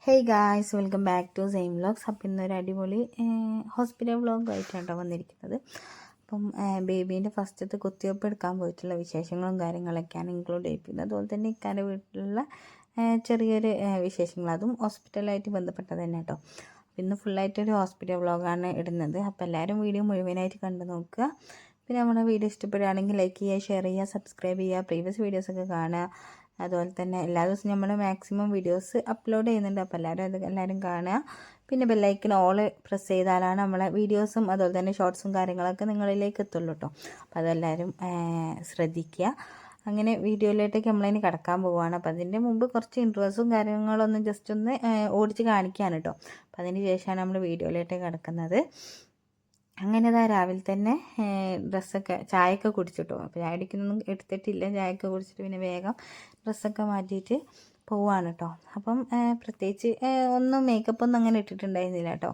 Hey guys, welcome back to same vlogs. അപ്പം ഇന്നൊരു അടിപൊളി ഹോസ്പിറ്റൽ വ്ലോഗ് ആയിട്ടാണ് വന്നിരിക്കുന്നത്. അപ്പം ബേബീൻ്റെ ഫസ്റ്റത്തെ കുത്തിവെപ്പ് എടുക്കാൻ പോയിട്ടുള്ള വിശേഷങ്ങളും കാര്യങ്ങളൊക്കെയാണ് ഇൻക്ലൂഡ് ചെയ്തിരിക്കുന്നത്. അതുപോലെ തന്നെ ഇക്കാൻ്റെ വീട്ടിലുള്ള ചെറിയൊരു വിശേഷങ്ങൾ, അതും ഹോസ്പിറ്റലായിട്ട് ബന്ധപ്പെട്ടത് തന്നെ കേട്ടോ. ഇന്ന് ഫുള്ളായിട്ടൊരു ഹോസ്പിറ്റൽ വ്ലോഗാണ് ഇടുന്നത്. അപ്പോൾ എല്ലാവരും വീഡിയോ മുഴുവനായിട്ട് കണ്ടു നോക്കുക. പിന്നെ നമ്മുടെ വീഡിയോ ഇഷ്ടപ്പെടുകയാണെങ്കിൽ ലൈക്ക് ചെയ്യുക, ഷെയർ ചെയ്യുക, സബ്സ്ക്രൈബ് ചെയ്യുക, പ്രീവിയസ് വീഡിയോസൊക്കെ കാണുക. അതുപോലെ തന്നെ എല്ലാ ദിവസവും നമ്മൾ മാക്സിമം വീഡിയോസ് അപ്ലോഡ് ചെയ്യുന്നുണ്ട്. അപ്പോൾ എല്ലാവരും കാണുക. പിന്നെ ബെല്ലൈക്കൻ ഓൾ പ്രസ് ചെയ്താലാണ് നമ്മളെ വീഡിയോസും അതുപോലെ തന്നെ ഷോർട്സും കാര്യങ്ങളൊക്കെ നിങ്ങളിലേക്ക് എത്തുള്ളൂ കേട്ടോ. അപ്പോൾ അതെല്ലാവരും ശ്രദ്ധിക്കുക. അങ്ങനെ വീഡിയോയിലോട്ടേക്ക് നമ്മളതിന് കടക്കാൻ പോവുകയാണ്. അപ്പോൾ അതിൻ്റെ മുമ്പ് കുറച്ച് ഇൻട്രോസും കാര്യങ്ങളൊന്നും ജസ്റ്റ് ഒന്ന് ഓടിച്ച് കാണിക്കാൻ കേട്ടോ. അപ്പോൾ അതിന് ശേഷമാണ് നമ്മൾ വീഡിയോയിലോട്ടേക്ക് കടക്കുന്നത്. അങ്ങനെ ഇതാ രാവിലെ തന്നെ ചായയൊക്കെ കുടിച്ചിട്ടോ. അപ്പോൾ ചായ കുടിക്കുന്നൊന്നും എടുത്തിട്ടില്ല. ചായയൊക്കെ കുടിച്ചിട്ട് പിന്നെ വേഗം ഡ്രസ്സൊക്കെ മാറ്റിയിട്ട് പോവാണ് കേട്ടോ. അപ്പം പ്രത്യേകിച്ച് ഒന്നും മേക്കപ്പൊന്നും അങ്ങനെ ഇട്ടിട്ടുണ്ടായിരുന്നില്ല കേട്ടോ.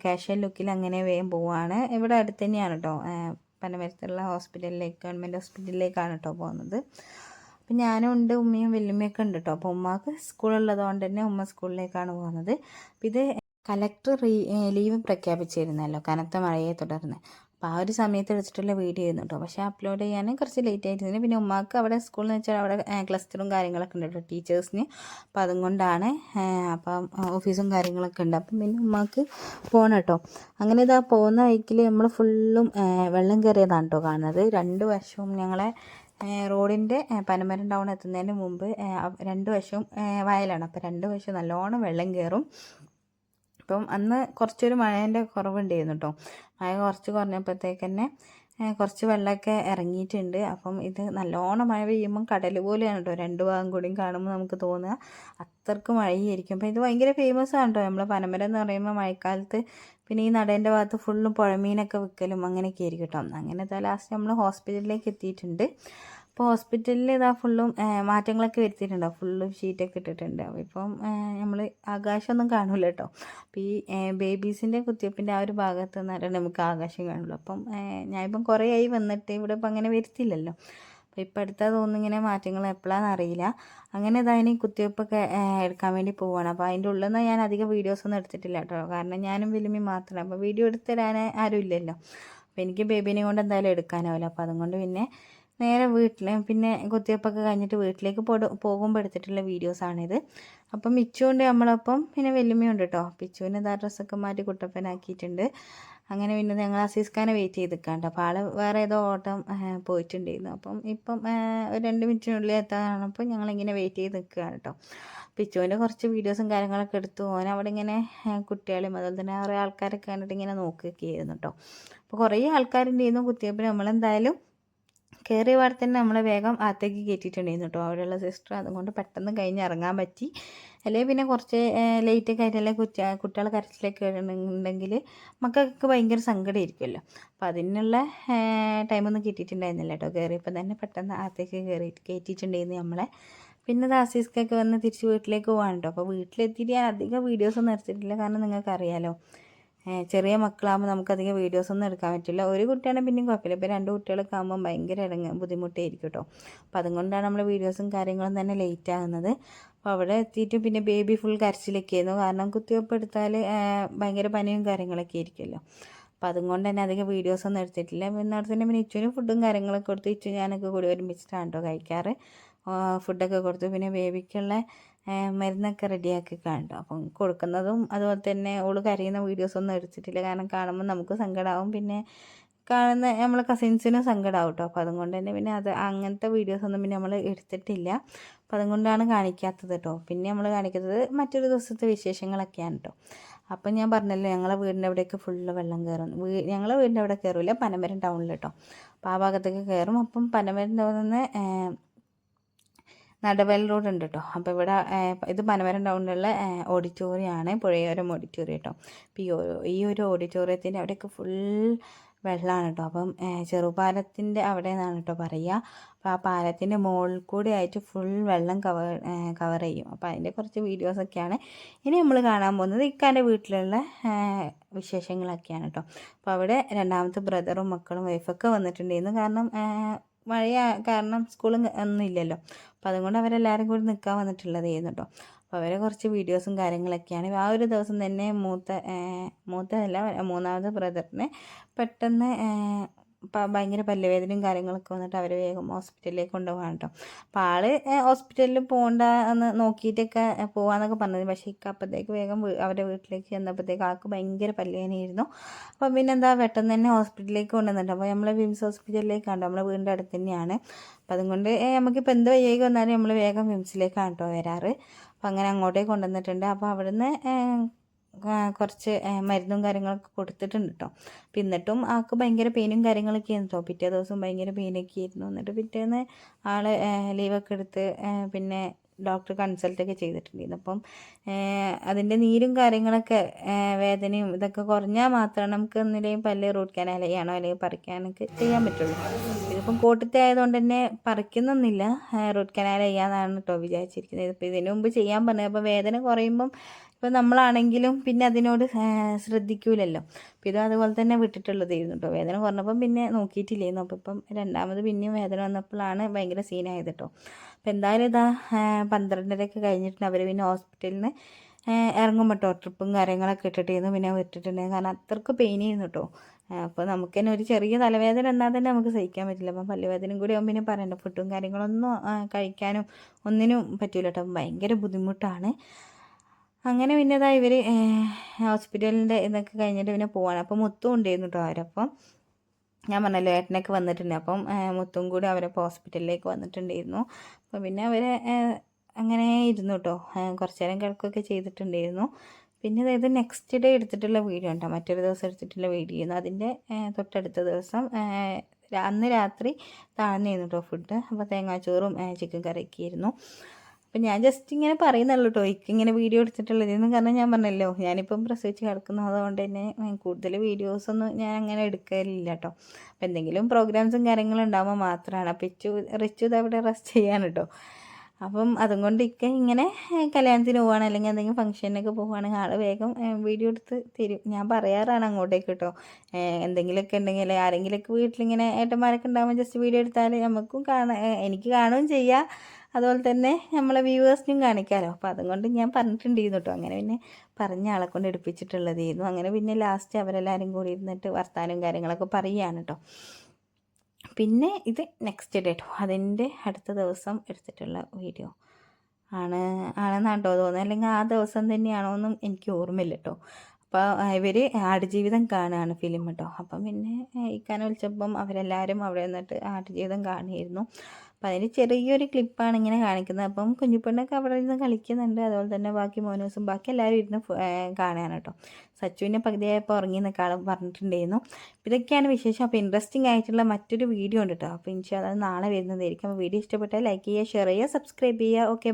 കാഷ്വൽ ലുക്കിൽ അങ്ങനെ വേഗം പോവാണ്. ഇവിടെ അടുത്ത് തന്നെയാണ് കേട്ടോ, പനമരത്തുള്ള ഗവൺമെൻറ് ഹോസ്പിറ്റലിലേക്കാണ് കേട്ടോ പോകുന്നത്. അപ്പം ഞാനും ഉണ്ട്, ഉമ്മയും വല്യമ്മയൊക്കെ ഉണ്ട് കേട്ടോ. അപ്പോൾ ഉമ്മക്ക് സ്കൂളുള്ളത് കൊണ്ട് തന്നെ ഉമ്മ സ്കൂളിലേക്കാണ് പോകുന്നത്. അപ്പം ഇത് കലക്ടർ ലീവ് പ്രഖ്യാപിച്ചിരുന്നല്ലോ കനത്ത മഴയെ തുടർന്ന്. അപ്പോൾ ആ ഒരു സമയത്ത് എടുത്തിട്ടുള്ള വീഡിയോ ആയിരുന്നു കേട്ടോ. പക്ഷേ അപ്ലോഡ് ചെയ്യാൻ കുറച്ച് ലേറ്റ് ആയിട്ടുണ്ട്. പിന്നെ ഉമ്മാക്ക് അവിടെ സ്കൂളിൽ വെച്ചാൽ അവിടെ ക്ലസ്റ്ററും കാര്യങ്ങളൊക്കെ ഉണ്ട് കേട്ടോ ടീച്ചേഴ്സിന്. അപ്പോൾ അതും കൊണ്ടാണ്, അപ്പം ഓഫീസും കാര്യങ്ങളൊക്കെ ഉണ്ട്. അപ്പം പിന്നെ ഉമ്മാക്ക് പോകണം കേട്ടോ. അങ്ങനെ ഇതാ പോകുന്ന വഴിക്കിൽ നമ്മൾ ഫുള്ളും വെള്ളം കയറിയതാണ് കേട്ടോ കാണുന്നത്. രണ്ട് വശവും ഞങ്ങളെ റോഡിൻ്റെ പനമരം ടൗൺ എത്തുന്നതിന് മുമ്പ് രണ്ട് വശവും വയലാണ്. അപ്പോൾ രണ്ട് വശവും നല്ലോണം വെള്ളം കയറും. അപ്പം അന്ന് കുറച്ചൊരു മഴേൻ്റെ കുറവുണ്ടായിരുന്നു കേട്ടോ. മഴ കുറച്ച് കുറഞ്ഞപ്പോഴത്തേക്ക് തന്നെ കുറച്ച് വെള്ളമൊക്കെ ഇറങ്ങിയിട്ടുണ്ട്. അപ്പം ഇത് നല്ലോണം മഴ പെയ്യുമ്പം കടൽ പോലെയാണ് കേട്ടോ. രണ്ട് ഭാഗം കൂടിയും കാണുമ്പോൾ നമുക്ക് തോന്നുക അത്രക്ക് മഴയായിരിക്കും. അപ്പം ഇത് ഭയങ്കര ഫേമസ് ആണ് കേട്ടോ. നമ്മൾ പനമരം എന്ന് പറയുമ്പോൾ മഴക്കാലത്ത് പിന്നെ ഈ നടേൻ്റെ ഭാഗത്ത് ഫുള്ളും പുഴമീനൊക്കെ വിൽക്കലും അങ്ങനെയൊക്കെ ആയിരിക്കും കേട്ടോ. അങ്ങനെ ലാസ്റ്റ് നമ്മൾ ഹോസ്പിറ്റലിലേക്ക് എത്തിയിട്ടുണ്ട്. അപ്പോൾ ഹോസ്പിറ്റലിൽ ഇതാ ഫുള്ളും മാറ്റങ്ങളൊക്കെ വരുത്തിയിട്ടുണ്ടാവും. ഫുള്ളും ഷീറ്റൊക്കെ ഇട്ടിട്ടുണ്ട്. ഇപ്പം നമ്മൾ ആകാശമൊന്നും കാണില്ല കേട്ടോ. അപ്പോൾ ഈ ബേബീസിൻ്റെ കുത്തിവെപ്പിൻ്റെ ആ ഒരു ഭാഗത്ത് നിന്നാണ് നമുക്ക് ആകാശം കാണുള്ളൂ. അപ്പം ഞാനിപ്പം കുറേ ആയി വന്നിട്ട് ഇവിടെ ഇപ്പം അങ്ങനെ വരുത്തില്ലല്ലോ. അപ്പോൾ ഇപ്പം അടുത്താ തോന്നുന്നു ഇങ്ങനെ മാറ്റങ്ങൾ എപ്പോഴാണെന്ന് അറിയില്ല. അങ്ങനെ ഇതായി കുത്തിവെപ്പൊക്കെ എടുക്കാൻ വേണ്ടി പോവുകയാണ്. അപ്പോൾ അതിൻ്റെ ഉള്ളിൽ നിന്ന് ഞാൻ അധികം വീഡിയോസൊന്നും എടുത്തിട്ടില്ല കേട്ടോ. കാരണം ഞാനും വലിയ മാത്രമേ, അപ്പോൾ വീഡിയോ എടുത്തിടാൻ ആരും ഇല്ലല്ലോ. അപ്പോൾ എനിക്ക് ബേബീനെ കൊണ്ട് എന്തായാലും എടുക്കാനാവില്ല. അപ്പോൾ അതുകൊണ്ട് പിന്നെ നേരെ പിന്നെ കുത്തിവെപ്പൊക്കെ കഴിഞ്ഞിട്ട് വീട്ടിലേക്ക് പോകുമ്പോൾ എടുത്തിട്ടുള്ള വീഡിയോസാണിത്. അപ്പം മിച്ചുണ്ട് നമ്മളപ്പം, പിന്നെ വെല്ലുമ്മയുണ്ട് കേട്ടോ. പിച്ചുവിന് ഇതാ ഡ്രസ്സൊക്കെ മാറ്റി കുട്ടപ്പനാക്കിയിട്ടുണ്ട്. അങ്ങനെ പിന്നെ ഞങ്ങൾ അസീസ്ഖാനെ വെയിറ്റ് ചെയ്ത് നിൽക്കാണ്ട്. അപ്പോൾ ആൾ വേറെ ഏതോ ഓട്ടം പോയിട്ടുണ്ടായിരുന്നു. അപ്പം ഇപ്പം ഒരു 2 മിനിറ്റിനുള്ളിൽ എത്താനാണപ്പോൾ ഞങ്ങളിങ്ങനെ വെയിറ്റ് ചെയ്ത് നിൽക്കുകയാണ് കേട്ടോ. പിച്ചുവിൻ്റെ കുറച്ച് വീഡിയോസും കാര്യങ്ങളൊക്കെ എടുത്തു. അവിടെ ഇങ്ങനെ കുട്ടികളും അതുപോലെ തന്നെ കുറേ ആൾക്കാരൊക്കെ കണ്ടിട്ട് ഇങ്ങനെ നോക്കുകയൊക്കെ ആയിരുന്നു കേട്ടോ. അപ്പോൾ കുറേ ആൾക്കാരുണ്ടായിരുന്നു കുത്തിവെപ്പിന്. നമ്മളെന്തായാലും കയറിയ പാടെ തന്നെ നമ്മളെ വേഗം അകത്തേക്ക് കയറ്റിയിട്ടുണ്ടായിരുന്നു കേട്ടോ അവിടെയുള്ള സിസ്റ്റർ. അതുകൊണ്ട് പെട്ടെന്ന് കഴിഞ്ഞ് ഇറങ്ങാൻ പറ്റി. അല്ലെങ്കിൽ പിന്നെ കുറച്ച് ലേറ്റൊക്കെ ആയിട്ടല്ലേ കുട്ടികൾ കരച്ചിലൊക്കെ ഉണ്ടെങ്കിൽ മക്കൾക്ക് ഭയങ്കര സങ്കടമായിരിക്കുമല്ലോ. അപ്പോൾ അതിനുള്ള ടൈമൊന്നും കിട്ടിയിട്ടുണ്ടായിരുന്നില്ല കേട്ടോ. കയറിയപ്പോൾ തന്നെ പെട്ടെന്ന് അകത്തേക്ക് കയറ്റിയിട്ടുണ്ടായിരുന്നു നമ്മളെ. പിന്നെ അത് അസീസ്ക്കൊക്കെ വന്ന് തിരിച്ച് വീട്ടിലേക്ക് പോകാൻ കേട്ടോ. അപ്പോൾ വീട്ടിലെത്തിയിട്ട് ഞാൻ അധികം വീഡിയോസൊന്നും എടുത്തിട്ടില്ല. കാരണം നിങ്ങൾക്കറിയാലോ, ചെറിയ മക്കളാകുമ്പോൾ നമുക്കധികം വീഡിയോസൊന്നും എടുക്കാൻ പറ്റില്ല. ഒരു കുട്ടിയാണെങ്കിൽ പിന്നെയും കുഴപ്പമില്ല. ഇപ്പോൾ 2 കുട്ടികളൊക്കെ ആകുമ്പോൾ ഭയങ്കര ബുദ്ധിമുട്ടായിരിക്കും കേട്ടോ. അപ്പോൾ അതുകൊണ്ടാണ് നമ്മൾ വീഡിയോസും കാര്യങ്ങളും തന്നെ ലേറ്റ് ആകുന്നത്. അപ്പോൾ അവിടെ എത്തിയിട്ട് പിന്നെ ബേബി ഫുൾ കരച്ചിലൊക്കെ ആയിരുന്നു. കാരണം കുത്തിവെപ്പ് എടുത്താൽ ഭയങ്കര പനിയും കാര്യങ്ങളൊക്കെ ആയിരിക്കുമല്ലോ. അപ്പോൾ അതുകൊണ്ട് തന്നെ അധികം വീഡിയോസൊന്നും എടുത്തിട്ടില്ല. പിന്നെ അവിടെ തന്നെ പിന്നെ ഇച്ചുവിന് ഫുഡും കാര്യങ്ങളൊക്കെ കൊടുത്തു. ഇച്ചു ഞാനൊക്കെ കൂടി ഒരുമിച്ചിട്ടാണ് കേട്ടോ കഴിക്കാറ്. ഫുഡൊക്കെ കൊടുത്തു. പിന്നെ ബേബിക്കുള്ള മരുന്നൊക്കെ റെഡിയാക്കി കണ്ടു. അപ്പം കൊടുക്കുന്നതും അതുപോലെ തന്നെ ഓള് കരയുന്ന വീഡിയോസൊന്നും എടുത്തിട്ടില്ല. കാരണം കാണുമ്പോൾ നമുക്ക് സങ്കടമാവും, പിന്നെ കാണുന്ന നമ്മളെ കസിൻസിനും സങ്കടമാവും കേട്ടോ. അപ്പോൾ അതുകൊണ്ട് തന്നെ പിന്നെ അങ്ങനത്തെ വീഡിയോസൊന്നും പിന്നെ നമ്മൾ എടുത്തിട്ടില്ല. അപ്പോൾ അതുകൊണ്ടാണ് കാണിക്കാത്തത് കേട്ടോ. പിന്നെ നമ്മൾ കാണിക്കുന്നത് മറ്റൊരു ദിവസത്തെ വിശേഷങ്ങളൊക്കെയാണ് കേട്ടോ. അപ്പം ഞാൻ പറഞ്ഞല്ലോ, ഞങ്ങളെ വീടിൻ്റെ അവിടെയൊക്കെ ഫുള്ള് വെള്ളം കയറും. ഞങ്ങളെ വീടിൻ്റെ അവിടെ കയറില്ല, പനമരം ടൗണിൽ കേട്ടോ. അപ്പോൾ ആ ഭാഗത്തേക്ക് കയറും. അപ്പം പനമരം ടൗണിൽ നിന്ന് നടവൽ റോഡ് ഉണ്ട് കേട്ടോ. അപ്പോൾ ഇവിടെ ഇത് പനമരം ടൗണിലുള്ള ഓഡിറ്റോറിയമാണ്, പുഴയോരം ഓഡിറ്റോറിയം കേട്ടോ. അപ്പോൾ ഈ ഒരു ഓഡിറ്റോറിയത്തിൻ്റെ അവിടെയൊക്കെ ഫുൾ വെള്ളമാണ് കേട്ടോ. അപ്പം ചെറുപാലത്തിൻ്റെ അവിടെ നിന്നാണ് കേട്ടോ പറയുക. അപ്പോൾ ആ പാലത്തിൻ്റെ മുകളിൽ കൂടെ ആയിട്ട് ഫുൾ വെള്ളം കവർ ചെയ്യും. അപ്പോൾ അതിൻ്റെ കുറച്ച് വീഡിയോസൊക്കെയാണ് ഇനി നമ്മൾ കാണാൻ പോകുന്നത്. ഇക്കാൻ്റെ വീട്ടിലുള്ള വിശേഷങ്ങളൊക്കെയാണ് കേട്ടോ. അപ്പോൾ അവിടെ രണ്ടാമത്തെ ബ്രദറും മക്കളും വൈഫൊക്കെ വന്നിട്ടുണ്ടായിരുന്നു. കാരണം മഴ കാരണം സ്കൂളും ഒന്നും ഇല്ലല്ലോ. അപ്പോൾ അതുകൊണ്ട് അവരെല്ലാവരും കൂടി നിൽക്കാൻ വന്നിട്ടുള്ളതായിരുന്നു കേട്ടോ. അപ്പോൾ അവരെ കുറച്ച് വീഡിയോസും കാര്യങ്ങളൊക്കെയാണ്. ആ ഒരു ദിവസം തന്നെ മൂത്തതല്ല മൂന്നാമത്തെ ബ്രദറിന് പെട്ടെന്ന് ഭയങ്കര പല്ലുവേദനയും കാര്യങ്ങളൊക്കെ വന്നിട്ട് അവരെ വേഗം ഹോസ്പിറ്റലിലേക്ക് കൊണ്ടുപോകാൻ കേട്ടോ. അപ്പോൾ ആള് ഹോസ്പിറ്റലിൽ പോകണ്ട എന്ന് നോക്കിയിട്ടൊക്കെ പോകാമെന്നൊക്കെ പറഞ്ഞത്. പക്ഷേ അപ്പോഴത്തേക്ക് വേഗം അവരുടെ വീട്ടിലേക്ക് ചെന്നപ്പോഴത്തേക്ക് ആൾക്ക് ഭയങ്കര പല്ലുവേദനയായിരുന്നു. അപ്പം പിന്നെ എന്താ പെട്ടെന്ന് തന്നെ ഹോസ്പിറ്റലിലേക്ക് കൊണ്ടുവന്നിട്ടുണ്ട്. അപ്പോൾ നമ്മൾ വിംസ് ഹോസ്പിറ്റലിലേക്കാണ്, നമ്മളെ വീടിൻ്റെ അടുത്ത് തന്നെയാണ്. അപ്പോൾ അതുകൊണ്ട് നമുക്കിപ്പോൾ എന്ത് വയ്യായ്ക വന്നാലും നമ്മൾ വേഗം വിംസിലേക്കാണ് കേട്ടോ വരാറ്. അപ്പോൾ അങ്ങനെ അങ്ങോട്ടേക്ക് കൊണ്ടുവന്നിട്ടുണ്ട്. അപ്പോൾ അവിടുന്ന് കുറച്ച് മരുന്നും കാര്യങ്ങളൊക്കെ കൊടുത്തിട്ടുണ്ട് കേട്ടോ. അപ്പം എന്നിട്ടും ആൾക്ക് ഭയങ്കര പെയിനും കാര്യങ്ങളൊക്കെ ആയിരുന്നു കേട്ടോ. പിറ്റേ ദിവസം ഭയങ്കര പെയിനൊക്കെ ആയിരുന്നു. എന്നിട്ട് പിറ്റേന്ന് ആൾ ലീവൊക്കെ എടുത്ത് പിന്നെ ഡോക്ടർ കൺസൾട്ടൊക്കെ ചെയ്തിട്ടുണ്ടായിരുന്നു. അപ്പം അതിൻ്റെ നീരും കാര്യങ്ങളൊക്കെ വേദനയും ഇതൊക്കെ കുറഞ്ഞാൽ മാത്രമാണ് നമുക്ക് ഒന്നിലെയും പല്ല് റൂട്ട് കനാൽ ചെയ്യാനോ അല്ലെങ്കിൽ പറിക്കാനൊക്കെ ചെയ്യാൻ പറ്റുള്ളൂ. ഇതിപ്പം കോട്ടത്തെ ആയതുകൊണ്ട് തന്നെ പറിക്കുന്നൊന്നുമില്ല, റൂട്ട് കനാൽ ചെയ്യാമെന്നാണ് കേട്ടോ വിചാരിച്ചിരിക്കുന്നത്. ഇപ്പോൾ ഇതിനു മുമ്പ് ചെയ്യാൻ പറഞ്ഞത്. അപ്പോൾ വേദന കുറയുമ്പം ഇപ്പോൾ നമ്മളാണെങ്കിലും പിന്നെ അതിനോട് ശ്രദ്ധിക്കൂലല്ലോ. അപ്പോൾ ഇതും അതുപോലെ തന്നെ വിട്ടിട്ടുള്ളതായിരുന്നു കേട്ടോ. വേദന കുറഞ്ഞപ്പം പിന്നെ നോക്കിയിട്ടില്ലായിരുന്നു. അപ്പോൾ ഇപ്പം രണ്ടാമത് പിന്നെയും വേദന വന്നപ്പോഴാണ് ഭയങ്കര സീനായത് കേട്ടോ. അപ്പോൾ എന്തായാലും ഇതാ 12:30 കഴിഞ്ഞിട്ടുണ്ട്. അവർ പിന്നെ ഹോസ്പിറ്റലിൽ നിന്ന് ഇറങ്ങുമ്പോൾ കേട്ടോ ട്രിപ്പും കാര്യങ്ങളൊക്കെ ഇട്ടിട്ടായിരുന്നു പിന്നെ വിട്ടിട്ടുണ്ടായിരുന്നു. കാരണം അത്രയ്ക്ക് പെയിനായിരുന്നു കേട്ടോ. അപ്പോൾ നമുക്ക് തന്നെ ഒരു ചെറിയ തലവേദന എന്നാൽ തന്നെ നമുക്ക് സഹിക്കാൻ പറ്റില്ല. അപ്പം പല്ലുവേദനയും കൂടി ആകുമ്പോൾ പിന്നെ പറയണ്ട, ഫുഡും കാര്യങ്ങളൊന്നും കഴിക്കാനും ഒന്നിനും പറ്റില്ല കേട്ടോ. ഭയങ്കര ബുദ്ധിമുട്ടാണ്. അങ്ങനെ പിന്നെ ഇതാ ഇവർ ഹോസ്പിറ്റലിൻ്റെ ഇതൊക്കെ കഴിഞ്ഞിട്ട് പിന്നെ പോവാണ്. അപ്പോൾ മുത്തും ഉണ്ടായിരുന്നു കേട്ടോ അവരപ്പം. ഞാൻ പറഞ്ഞല്ലോ ഏട്ടനൊക്കെ വന്നിട്ടുണ്ട്. അപ്പം മുത്തും കൂടി അവരപ്പോൾ ഹോസ്പിറ്റലിലേക്ക് വന്നിട്ടുണ്ടായിരുന്നു. അപ്പോൾ പിന്നെ അവരെ അങ്ങനെ ഇരുന്നു കേട്ടോ. കുറച്ച് നേരം കിടക്കുകയൊക്കെ ചെയ്തിട്ടുണ്ടായിരുന്നു. പിന്നെ അതായത് നെക്സ്റ്റ് ഡേ എടുത്തിട്ടുള്ള വീഡിയോ ഉണ്ടോ, മറ്റൊരു ദിവസം എടുത്തിട്ടുള്ള വീഡിയോ ആയിരുന്നു. അതിൻ്റെ തൊട്ടടുത്ത ദിവസം അന്ന് രാത്രി താഴ്ന്നിരുന്നു കേട്ടോ ഫുഡ്. അപ്പോൾ തേങ്ങാച്ചോറും ചിക്കൻ കറിയൊക്കെ ആയിരുന്നു. അപ്പം ഞാൻ ജസ്റ്റ് ഇങ്ങനെ പറയുന്നുള്ളൂ കേട്ടോ ഇങ്ങനെ വീഡിയോ എടുത്തിട്ടുള്ളതെന്ന്. കാരണം ഞാൻ പറഞ്ഞല്ലോ ഞാനിപ്പം പ്രസവിച്ച് കിടക്കുന്നു, അതുകൊണ്ട് തന്നെ കൂടുതൽ വീഡിയോസൊന്നും ഞാൻ അങ്ങനെ എടുക്കലില്ല കേട്ടോ. അപ്പം എന്തെങ്കിലും പ്രോഗ്രാംസും കാര്യങ്ങളും ഉണ്ടാകുമ്പോൾ മാത്രമാണ്. അപ്പം റിച്ചു ഇതവിടെ റെസ്റ്റ് ചെയ്യാൻ കേട്ടോ. അപ്പം അതും കൊണ്ട് ഇങ്ങനെ കല്യാണത്തിന് പോവുകയാണ് അല്ലെങ്കിൽ എന്തെങ്കിലും ഫംഗ്ഷനൊക്കെ പോവുകയാണെങ്കിൽ ആൾ വേഗം വീഡിയോ എടുത്ത് തരും. ഞാൻ പറയാറാണ് അങ്ങോട്ടേക്ക് കേട്ടോ. എന്തെങ്കിലുമൊക്കെ ഉണ്ടെങ്കിൽ ആരെങ്കിലുമൊക്കെ വീട്ടിലിങ്ങനെ ഏട്ടന്മാരൊക്കെ ഉണ്ടാകുമ്പോൾ ജസ്റ്റ് വീഡിയോ എടുത്താൽ നമുക്കും എനിക്ക് കാണുകയും ചെയ്യാം, അതുപോലെ തന്നെ നമ്മളെ വ്യൂവേഴ്സിനും കാണിക്കാമല്ലോ. അപ്പോൾ അതുകൊണ്ട് ഞാൻ പറഞ്ഞിട്ടുണ്ടായിരുന്നു കേട്ടോ. അങ്ങനെ പിന്നെ പറഞ്ഞ ആളെ കൊണ്ട് എടുപ്പിച്ചിട്ടുള്ളതായിരുന്നു. അങ്ങനെ പിന്നെ ലാസ്റ്റ് അവരെല്ലാവരും കൂടി ഇരുന്നിട്ട് വർത്താനവും കാര്യങ്ങളൊക്കെ പറയുകയാണ് കേട്ടോ. പിന്നെ ഇത് നെക്സ്റ്റ് ഡേ കേട്ടോ, അതിൻ്റെ അടുത്ത ദിവസം എടുത്തിട്ടുള്ള വീഡിയോ ആണെന്നാണ് കേട്ടോ തോന്നുന്നത്. അല്ലെങ്കിൽ ആ ദിവസം തന്നെയാണോ എന്നും എനിക്ക് ഓർമ്മയില്ല കേട്ടോ. അപ്പോൾ ഇവർ ആടുജീവിതം കാണുകയാണ് ഫിലിം കേട്ടോ. അപ്പം പിന്നെ ഇക്കാനെ വിളിച്ചപ്പം അവരെല്ലാവരും അവിടെ നിന്നിട്ട് ആടുജീവിതം കാണുമായിരുന്നു. അപ്പം അതിന് ചെറിയൊരു ക്ലിപ്പാണ് ഇങ്ങനെ കാണിക്കുന്നത്. അപ്പം കുഞ്ഞിപ്പെണ്ണൊക്കെ അവിടെ ഇരുന്ന് കളിക്കുന്നുണ്ട്. അതുപോലെ തന്നെ ബാക്കി മോനൂസും ബാക്കി എല്ലാവരും ഇരുന്ന് കാണുകയാണ് കേട്ടോ. സച്ചുവിനെ പകുതിയായപ്പോൾ ഉറങ്ങി എന്നൊക്കെ പറഞ്ഞിട്ടുണ്ടായിരുന്നു. ഇതൊക്കെയാണ് വിശേഷം. അപ്പോൾ ഇൻട്രസ്റ്റിംഗ് ആയിട്ടുള്ള മറ്റൊരു വീഡിയോ ഉണ്ട് കേട്ടോ. അപ്പോൾ ഇൻഷാ അല്ലാഹ് നാളെ വരുന്നതായിരിക്കും. അപ്പോൾ വീഡിയോ ഇഷ്ടപ്പെട്ടാൽ ലൈക്ക് ചെയ്യുക, ഷെയർ ചെയ്യുക, സബ്സ്ക്രൈബ് ചെയ്യുക. ഓക്കെ.